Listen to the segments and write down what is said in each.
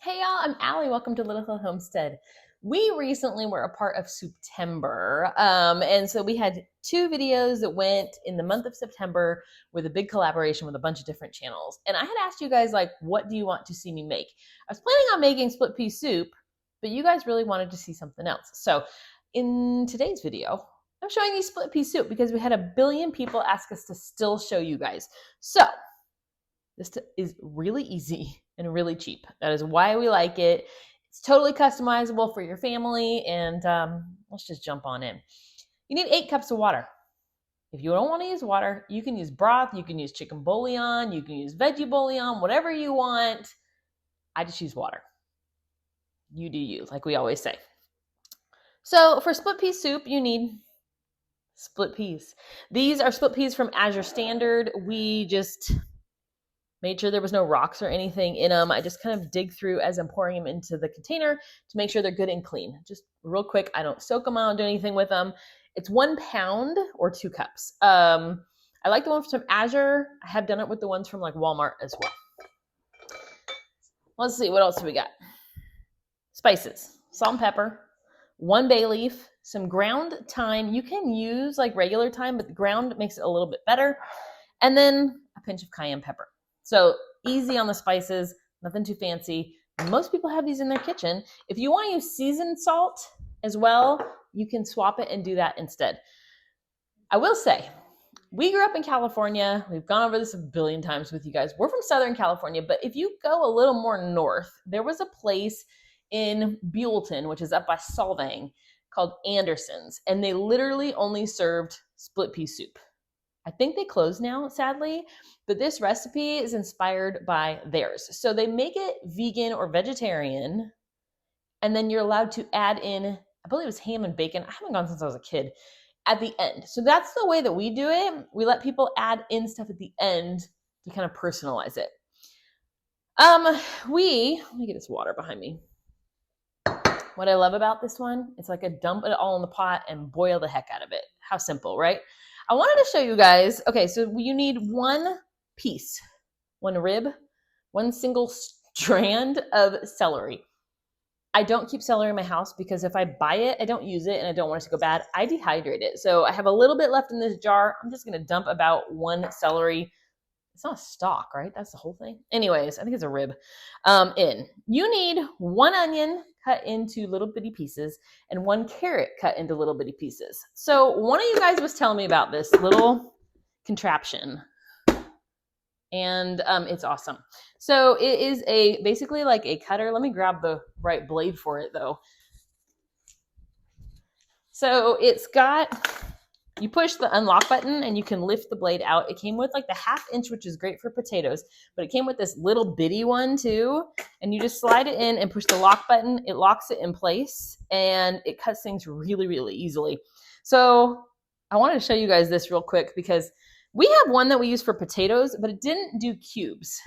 Hey y'all, I'm Allie. Welcome to Little Hill Homestead. We recently were a part of Souptember, and so we had two videos that went in the month of September with a big collaboration with a bunch of different channels. And I had asked you guys, like, what do you want to see me make? I was planning on making split pea soup, but you guys really wanted to see something else. So in today's video, I'm showing you split pea soup because we had a billion people ask us to still show you guys. So this is really easy and really cheap. That is why we like it. It's totally customizable for your family, and let's just jump on in. You need 8 cups of water. If you don't want to use water, you can use broth, you can use chicken bouillon, you can use veggie bouillon, whatever you want. I just use water. You do you, like we always say. So for split pea soup, you need split peas. These are split peas from Azure Standard. We just made sure there was no rocks or anything in them. I just kind of dig through as I'm pouring them into the container to make sure they're good and clean. Just real quick, I don't soak them, I don't do anything with them. It's 1 pound or 2 cups. I like the ones from Azure. I have done it with the ones from like Walmart as well. Let's see, what else do we got? Spices, salt and pepper, 1 bay leaf, some ground thyme. You can use like regular thyme, but the ground makes it a little bit better. And then a pinch of cayenne pepper. So easy on the spices, nothing too fancy. Most people have these in their kitchen. If you want to use seasoned salt as well, you can swap it and do that instead. I will say, we grew up in California. We've gone over this a billion times with you guys. We're from Southern California, but if you go a little more north, there was a place in Buellton, which is up by Solvang, called Anderson's, and they literally only served split pea soup. I think they closed now, sadly, but this recipe is inspired by theirs. So they make it vegan or vegetarian, and then you're allowed to add in, I believe it was ham and bacon. I haven't gone since I was a kid, at the end. So that's the way that we do it. We let people add in stuff at the end to kind of personalize it. Let me get this water behind me. What I love about this one, it's like a dump it all in the pot and boil the heck out of it. How simple, right? I wanted to show you guys, okay, so you need 1 piece, 1 rib, 1 single strand of celery. I don't keep celery in my house because if I buy it, I don't use it and I don't want it to go bad. I dehydrate it. So I have a little bit left in this jar. I'm just going to dump about 1 celery. It's not a stalk, right? That's the whole thing. Anyways, I think it's a rib. In. You need 1 onion cut into little bitty pieces and 1 carrot cut into little bitty pieces. So one of you guys was telling me about this little contraption, and it's awesome. So it is basically like a cutter. Let me grab the right blade for it though. So it's got, you push the unlock button and you can lift the blade out. It came with like the 1/2 inch, which is great for potatoes, but it came with this little bitty one too. And you just slide it in and push the lock button. It locks it in place and it cuts things really, really easily. So I wanted to show you guys this real quick because we have one that we use for potatoes, but it didn't do cubes.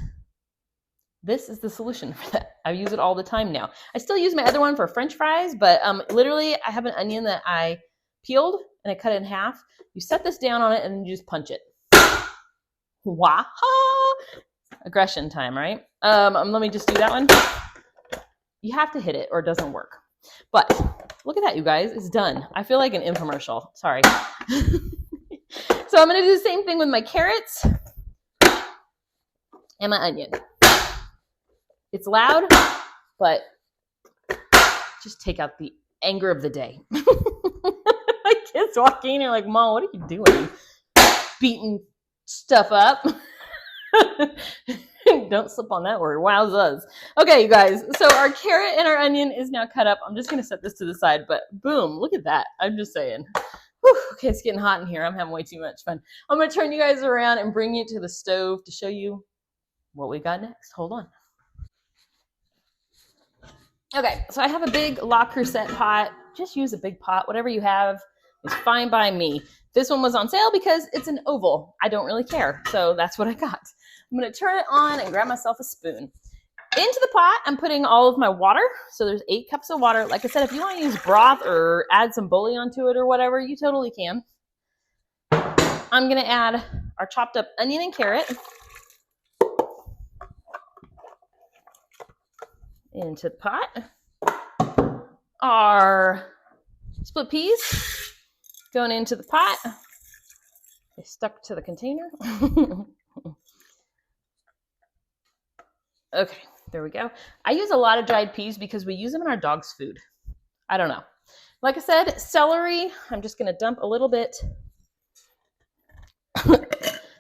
This is the solution for that. I use it all the time now. I still use my other one for French fries, but literally I have an onion that I peeled and I cut it in half. You set this down on it and you just punch it. Wah! Aggression time, right? Let me just do that one. You have to hit it or it doesn't work. But look at that, you guys. It's done. I feel like an infomercial. Sorry. So I'm going to do the same thing with my carrots and my onion. It's loud, but just take out the anger of the day. My kids walking in, you're like, Mom, what are you doing? Beating stuff up. Don't slip on that word. Wowzers. Okay, you guys. So our carrot and our onion is now cut up. I'm just going to set this to the side, but boom, look at that. I'm just saying. Whew, okay, it's getting hot in here. I'm having way too much fun. I'm going to turn you guys around and bring you to the stove to show you what we got next. Hold on. Okay, so I have a big La Creuset pot. Just use a big pot. Whatever you have is fine by me. This one was on sale because it's an oval. I don't really care, so that's what I got. I'm going to turn it on and grab myself a spoon. Into the pot, I'm putting all of my water. So there's 8 cups of water. Like I said, if you want to use broth or add some bouillon to it or whatever, you totally can. I'm going to add our chopped up onion and carrot into the pot. Our split peas going into the pot. They stuck to the container. Okay, there we go. I use a lot of dried peas because we use them in our dog's food. I don't know. Like I said, celery, I'm just going to dump a little bit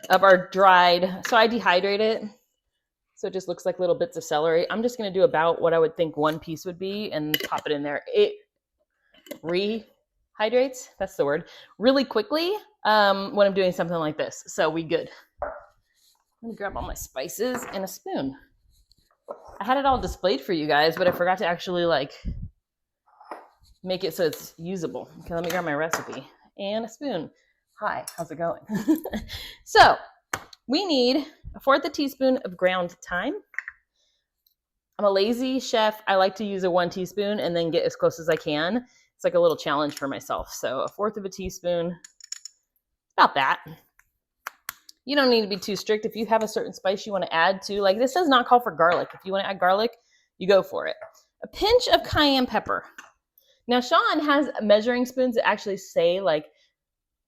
of our dried, so I dehydrate it. So it just looks like little bits of celery. I'm just going to do about what I would think one piece would be and pop it in there. It rehydrates, that's the word, really quickly when I'm doing something like this. So we good. Let me grab all my spices and a spoon. I had it all displayed for you guys, but I forgot to actually make it so it's usable. Okay, let me grab my recipe and a spoon. Hi, how's it going? So we need 1/4 teaspoon of ground thyme. I'm a lazy chef. I like to use a 1 teaspoon and then get as close as I can. It's like a little challenge for myself. So 1/4 teaspoon, about that. You don't need to be too strict. If you have a certain spice you want to add to, like this does not call for garlic. If you want to add garlic, you go for it. A pinch of cayenne pepper. Now Sean has measuring spoons that actually say like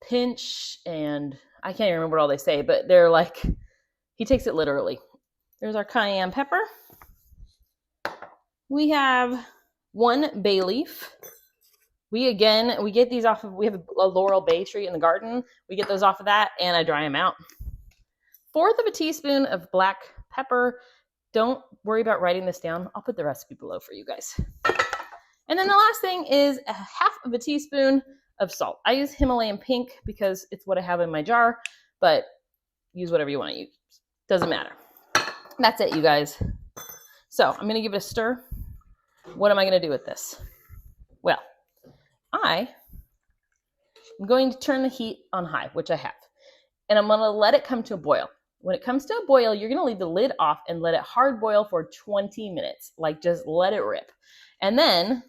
pinch, and I can't even remember what all they say, but they're like, he takes it literally. There's our cayenne pepper. We have 1 bay leaf. We get these off of, we have a laurel bay tree in the garden. We get those off of that and I dry them out. 1/4 teaspoon of black pepper. Don't worry about writing this down. I'll put the recipe below for you guys. And then the last thing is 1/2 teaspoon of salt. I use Himalayan pink because it's what I have in my jar, but use whatever you want to use. Doesn't matter. That's it, you guys. So I'm going to give it a stir. What am I going to do with this? Well, I am going to turn the heat on high, which I have, and I'm going to let it come to a boil. When it comes to a boil, you're going to leave the lid off and let it hard boil for 20 minutes. Like just let it rip. And then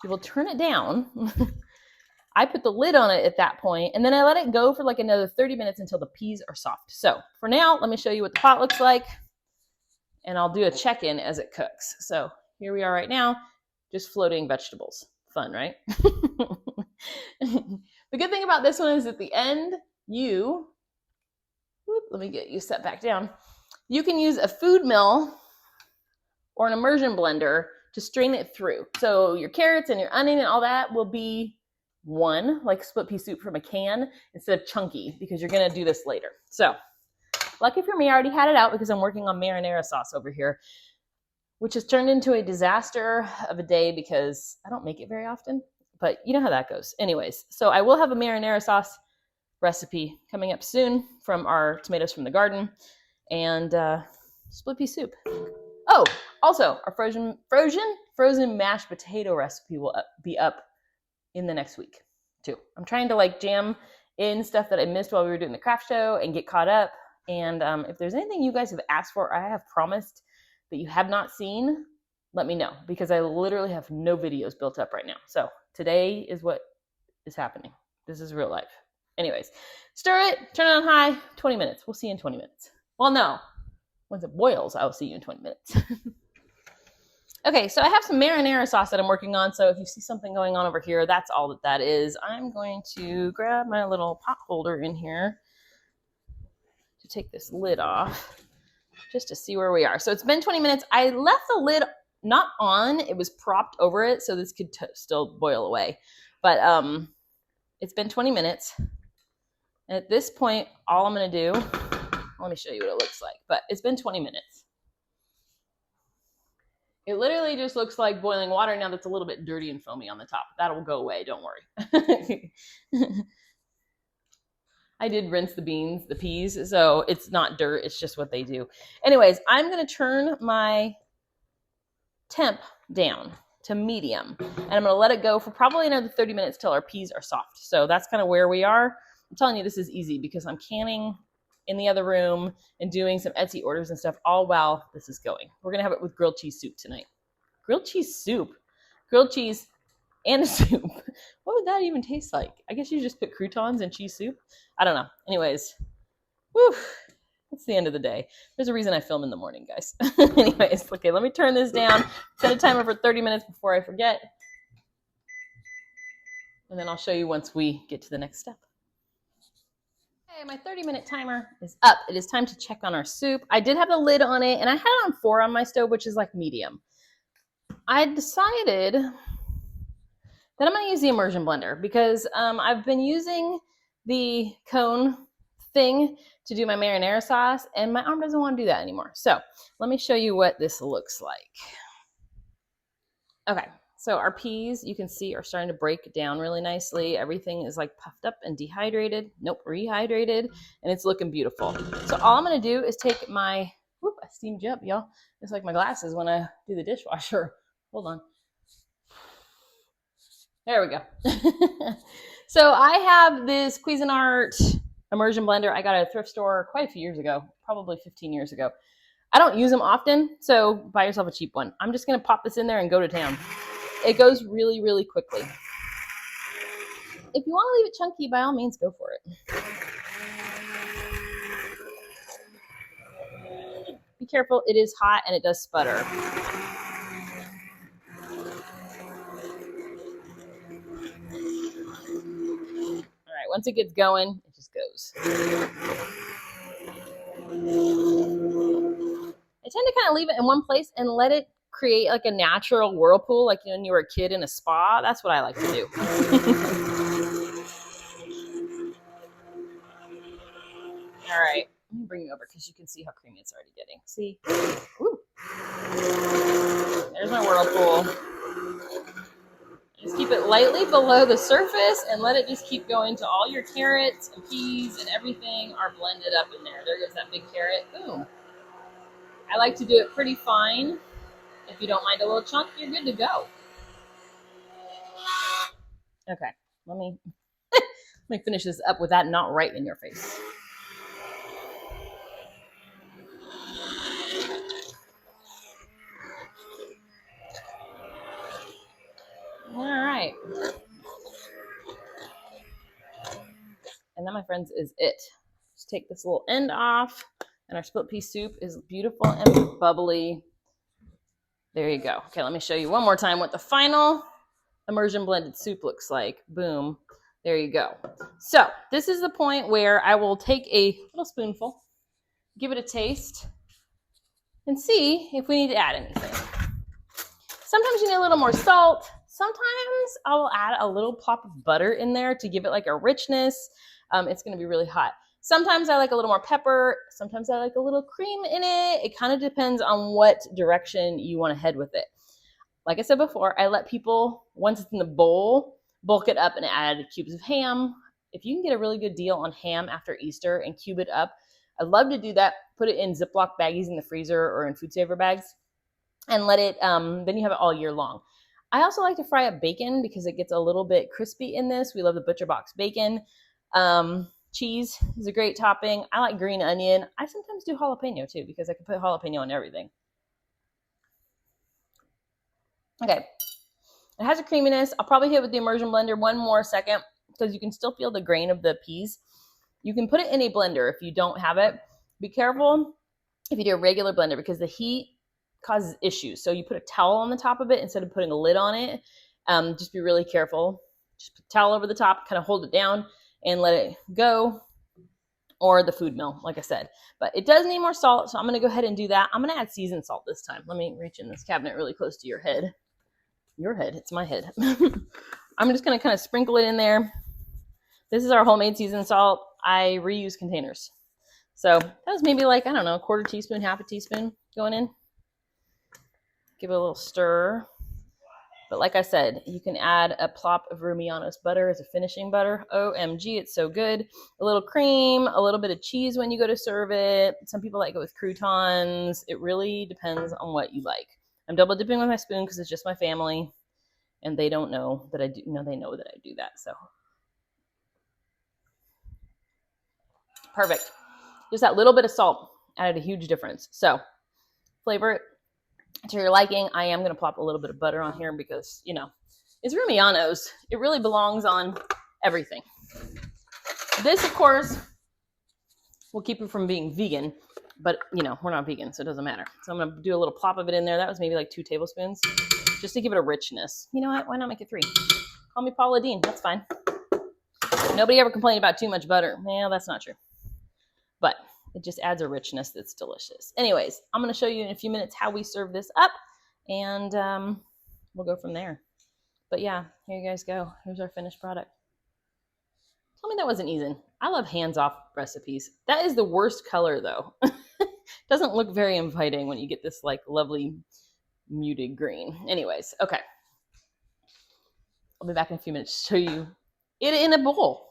you will turn it down. I put the lid on it at that point, and then I let it go for like another 30 minutes until the peas are soft. So for now, let me show you what the pot looks like, and I'll do a check-in as it cooks. So here we are right now, just floating vegetables. Fun, right? The good thing about this one is at the end, let me get you set back down. You can use a food mill or an immersion blender to strain it through. So your carrots and your onion and all that will be one, like split pea soup from a can, instead of chunky, because you're going to do this later. So lucky for me, I already had it out because I'm working on marinara sauce over here, which has turned into a disaster of a day because I don't make it very often, but you know how that goes. Anyways, so I will have a marinara sauce recipe coming up soon from our tomatoes from the garden and split pea soup. Oh, also our frozen mashed potato recipe will be up in the next week too. I'm trying to like jam in stuff that I missed while we were doing the craft show and get caught up. And if there's anything you guys have asked for, I have promised that you have not seen, let me know, because I literally have no videos built up right now. So today is what is happening. This is real life. Anyways, stir it, turn it on high, 20 minutes. We'll see you in 20 minutes. Well, no, once it boils, I'll see you in 20 minutes. Okay, so I have some marinara sauce that I'm working on. So if you see something going on over here, that's all that is. I'm going to grab my little pot holder in here to take this lid off just to see where we are. So it's been 20 minutes. I left the lid not on. It was propped over it, so this could still boil away. But it's been 20 minutes. And at this point, all I'm going to do, let me show you what it looks like. But it's been 20 minutes. It literally just looks like boiling water now that's a little bit dirty and foamy on the top. That'll go away, don't worry. I did rinse the peas, so it's not dirt, it's just what they do. Anyways, I'm going to turn my temp down to medium, and I'm going to let it go for probably another 30 minutes till our peas are soft. So that's kind of where we are. I'm telling you, this is easy because I'm canning in the other room and doing some Etsy orders and stuff all while this is going. We're going to have it with grilled cheese soup tonight. Grilled cheese soup? Grilled cheese and a soup. What would that even taste like? I guess you just put croutons and cheese soup. I don't know. Anyways, whew. It's the end of the day. There's a reason I film in the morning, guys. Anyways, okay, let me turn this down. Set a timer for 30 minutes before I forget. And then I'll show you once we get to the next step. Okay, my 30-minute timer is up. It is time to check on our soup. I did have the lid on it, and I had it on 4 on my stove, which is like medium. I decided that I'm going to use the immersion blender because I've been using the cone thing to do my marinara sauce, and my arm doesn't want to do that anymore. So let me show you what this looks like. Okay, so our peas, you can see, are starting to break down really nicely. Everything is like puffed up and dehydrated. Nope, rehydrated, and it's looking beautiful. So all I'm going to do is take my, whoop, I steamed you up, y'all. It's like my glasses when I do the dishwasher. Hold on. There we go. So I have this Cuisinart immersion blender. I got at a thrift store quite a few years ago, probably 15 years ago. I don't use them often, so buy yourself a cheap one. I'm just going to pop this in there and go to town. It goes really, really quickly. If you want to leave it chunky, by all means, go for it. Be careful, it is hot and it does sputter. All right, once it gets going, it just goes. I tend to kind of leave it in one place and let it create like a natural whirlpool, like when you were a kid in a spa. That's what I like to do. All right, let me bring you over because you can see how creamy it's already getting. See? Woo. There's my whirlpool. Just keep it lightly below the surface and let it just keep going till all your carrots and peas and everything are blended up in there. There goes that big carrot. Boom. I like to do it pretty fine. If you don't mind a little chunk, you're good to go. Okay, let me finish this up with that not right in your face. All right. And that, my friends, is it. Just take this little end off, and our split pea soup is beautiful and bubbly. There you go. Okay, let me show you one more time what the final immersion blended soup looks like. Boom. There you go. So this is the point where I will take a little spoonful, give it a taste, and see if we need to add anything. Sometimes you need a little more salt. Sometimes I'll add a little plop of butter in there to give it like a richness. It's going to be really hot. Sometimes I like a little more pepper. Sometimes I like a little cream in it. It kind of depends on what direction you want to head with it. Like I said before, I let people, once it's in the bowl, bulk it up and add cubes of ham. If you can get a really good deal on ham after Easter and cube it up, I'd love to do that. Put it in Ziploc baggies in the freezer or in food saver bags and let it, then you have it all year long. I also like to fry up bacon because it gets a little bit crispy in this. We love the Butcher Box bacon. Cheese is a great topping. I like green onion. I sometimes do jalapeno too because I can put jalapeno on everything. Okay, it has a creaminess. I'll probably hit it with the immersion blender one more second because you can still feel the grain of the peas. You can put it in a blender if you don't have it. Be careful if you do a regular blender because the heat causes issues. So you put a towel on the top of it instead of putting a lid on it. Just be really careful. Just put a towel over the top, kind of hold it down and let it go, or the food mill, like I said. But it does need more salt, so I'm going to go ahead and do that. I'm going to add seasoned salt this time. Let me reach in this cabinet really close to your head. Your head, it's my head. I'm just going to kind of sprinkle it in there. This is our homemade seasoned salt. I reuse containers. So that was maybe like, I don't know, a quarter teaspoon, half a teaspoon going in. Give it a little stir. But like I said, you can add a plop of Rumianos butter as a finishing butter. OMG, it's so good. A little cream, a little bit of cheese when you go to serve it. Some people like it with croutons. It really depends on what you like. I'm double dipping with my spoon because it's just my family. And they don't know that I do. No, they know that I do that. So perfect. Just that little bit of salt added a huge difference. So flavor it to your liking. I am going to plop a little bit of butter on here because, you know, it's Rumianos. It really belongs on everything. This, of course, will keep it from being vegan, but you know, we're not vegan, so it doesn't matter. So I'm gonna do a little plop of it in there. That was maybe like 2 tablespoons, just to give it a richness. You know what? Why not make it 3? Call me Paula Dean. That's fine. Nobody ever complained about too much butter. Well, that's not true. But it just adds a richness that's delicious. Anyways, I'm going to show you in a few minutes how we serve this up, and we'll go from there. But yeah, here you guys go. Here's our finished product. Tell me that wasn't easy. I love hands-off recipes. That is the worst color, though. Doesn't look very inviting when you get this like lovely muted green. Anyways, okay. I'll be back in a few minutes to show you it in a bowl.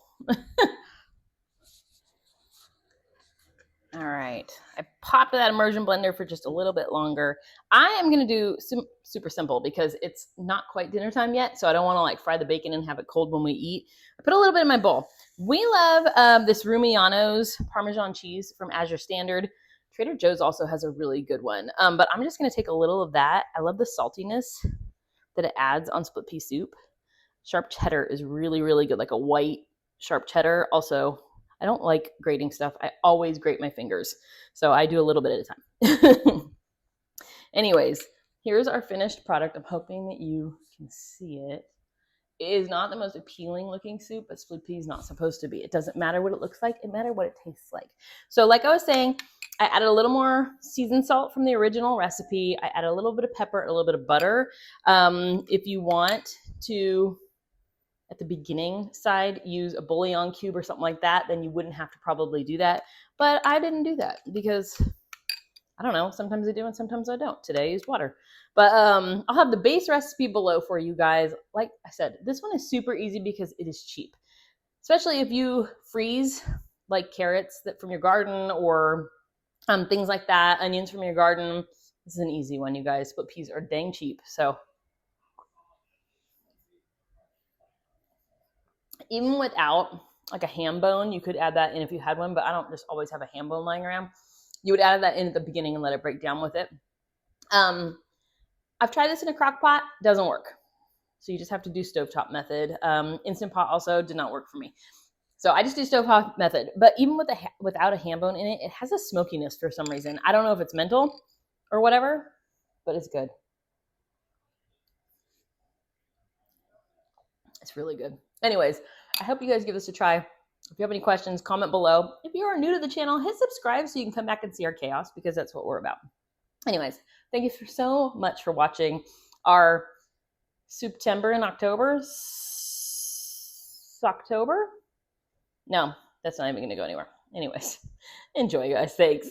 All right, I popped that immersion blender for just a little bit longer. I am gonna do super simple because it's not quite dinner time yet, so I don't wanna like fry the bacon and have it cold when we eat. I put a little bit in my bowl. We love this Rumiano's Parmesan cheese from Azure Standard. Trader Joe's also has a really good one, but I'm just gonna take a little of that. I love the saltiness that it adds on split pea soup. Sharp cheddar is really, really good, like a white sharp cheddar. Also, I don't like grating stuff. I always grate my fingers. So I do a little bit at a time. Anyways, here's our finished product. I'm hoping that you can see it. It is not the most appealing looking soup, but split pea is not supposed to be. It doesn't matter what it looks like. It matters what it tastes like. So like I was saying, I added a little more seasoned salt from the original recipe. I added a little bit of pepper, a little bit of butter. If you want to, at the beginning side, use a bouillon cube or something like that, then you wouldn't have to probably do that. But I didn't do that because, I don't know, sometimes I do and sometimes I don't. Today I used water. But I'll have the base recipe below for you guys. Like I said, this one is super easy because it is cheap. Especially if you freeze like carrots that from your garden or things like that, onions from your garden. This is an easy one, you guys. Split peas are dang cheap. So even without like a ham bone, you could add that in if you had one, but I don't just always have a ham bone lying around. You would add that in at the beginning and let it break down with it. I've tried this in a crock pot, doesn't work. So you just have to do stovetop method. Instant Pot also did not work for me. So I just do stovetop method. But even with without a ham bone in it, it has a smokiness for some reason. I don't know if it's mental or whatever, but it's good. It's really good. Anyways, I hope you guys give this a try. If you have any questions, comment below. If you are new to the channel, hit subscribe so you can come back and see our chaos, because that's what we're about. Anyways, thank you so much for watching our Souptember in October. October? No, that's not even going to go anywhere. Anyways, enjoy, guys. Thanks.